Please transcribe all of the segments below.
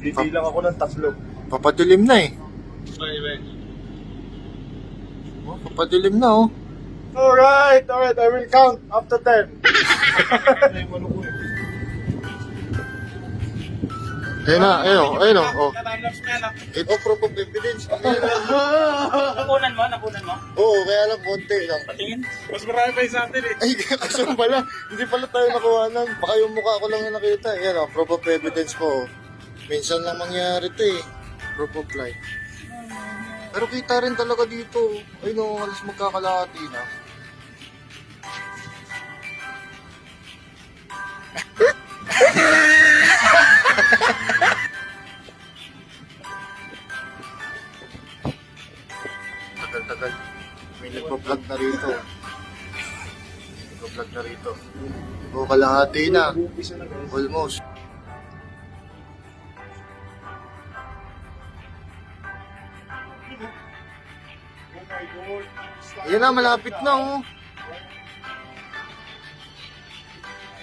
Bibilang ako ng 3. Papadilim na eh. Oh, papadilim na oh. Alright, I will count after 10. Ayun na, ayun oh. Time-lapse mo yan, ah. Ito proof of evidence. Nakunan mo? Oo, kaya lang konti lang. Patingin. Mas marami pa yung sa atin eh. Ay, kaso pala, hindi pala tayo nakuha nun. Baka yung mukha ko lang yung nakita. Yan oh, proof of evidence po. Minsan lang mangyari to eh. Proof of life. Pero kita rin talaga dito. Ay no, alas magkakalahati na. Tagal-tagal. May nagpa-vlog na rito. Nagpa-vlog na rito. O, kalahati na. Almost. Yan na, malapit na oh.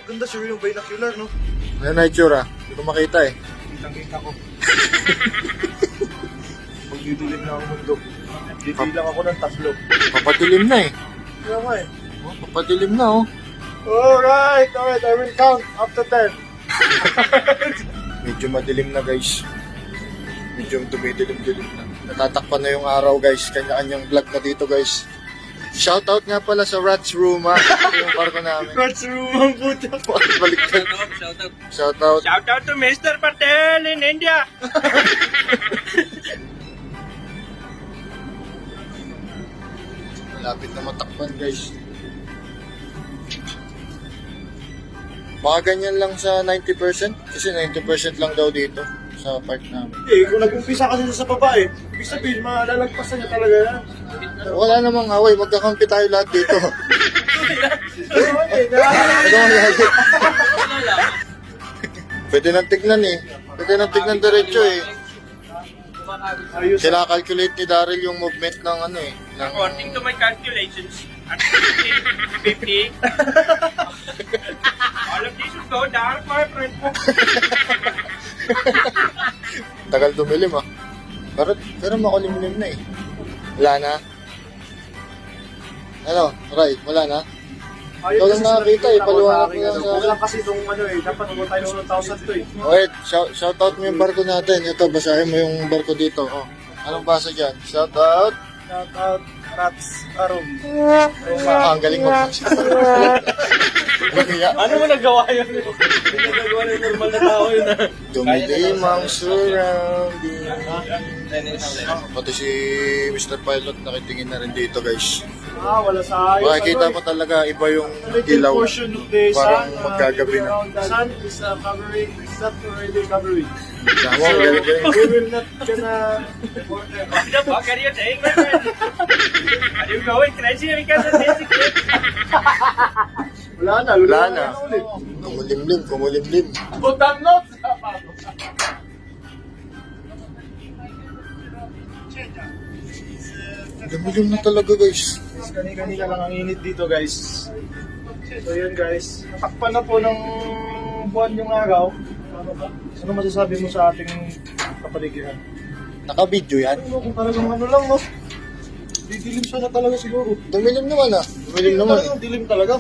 Ganda sure yung binocular, no? Ayan na itsura. Hindi ko makita eh. Kitang-kita ko. Magdidilim na ang mundo. Bibilang ako ng 3. Papadilim na eh. Kaya nga eh. Oh, papadilim na oh. Alright, I will count after 10. Medyo madilim na guys. Medyo dumidilim-dilim na. Natatakpan na yung araw guys. Kanya-kanyang vlog na dito guys. Shoutout nga pala sa Rats Room ha. Ito yung barko namin. What's room ang puta? Baliktad. Shoutout. Shout out to Mr. Patel in India. Malapit na matakpan guys. Baka ganyan lang sa 90%. Kasi 90% lang daw dito sa part namin. Eh, kung nag-umpisa kasi sa baba eh, ibig sabihin, malalagpasan niya talaga yan. Wala namang away. Magkakampi tayo lahat dito. Okay, Ito ang lagi. Pwede nang tignan eh. Pwede nang tignan diretso eh. ayos. Kina-calculate ni Daryl yung movement ng ano eh. Ng... According to my calculations, at 50, all of these will go down, my friend. Tagal dumilim ah. Pero makulimlim na eh. Wala na. Ano? Right, wala na. Ikaw lang nakakita eh, paluwa ko lang sa... Kulang kasi itong ano eh, dapat mo tayo ng 1,000 to eh. Wait, shoutout mo yung barko natin. Ito, basahin mo yung barko dito. Oh. Anong basa dyan? Shoutout. Shout out, Rats Arum. Ang galing mo. Ano mo nagawa yun? Hindi nagawa ng normal na tao yun ah. Dumilim ang surrounding. Pati si Mr. Pilot nakitingin na rin dito guys. Wala sa ayos. Makikita mo talaga iba yung ilaw. Portion of the Parang sun, magkagabi na. the sun is covering, it's not already covering. Tama, galing-galing. We will not gonna... What the fuck are you saying, my friend? Are you going crazy because of this? Wala na. Wala na. Kumulimlim. Butang notes! Dumilim na talaga guys. Kanina lang ang init dito guys. So yun guys, natakpan na po ng buwan yung araw. Ano masasabi mo sa ating kapaligiran? Naka-video yan. Ano kung talagang ano lang no? Didilim siya na talaga siguro. Dumilim naman ah. Dumilim naman eh. Dilim talaga.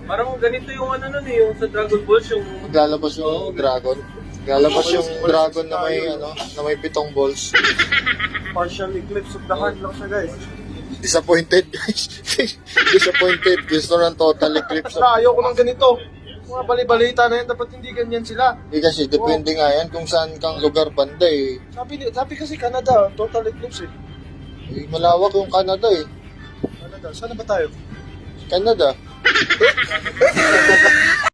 Parang ganito yung ano nun eh, yung sa Dragon Balls, yung... Maglalabas yung dragon. Maglalabas yung dragon na may ano, na may 7 balls. Partial eclipse of the heart lang siya guys. Disappointed guys. Disappointed. Gusto ng total eclipse. Basta ayoko ng ganito. Mga bali-balita na yan, dapat hindi ganyan sila. Kasi depende nga yan kung saan kang lugar banda eh. Sabi kasi Canada, total eclipse eh. Malawak yung Canada eh. Canada, saan na ba tayo? Canada.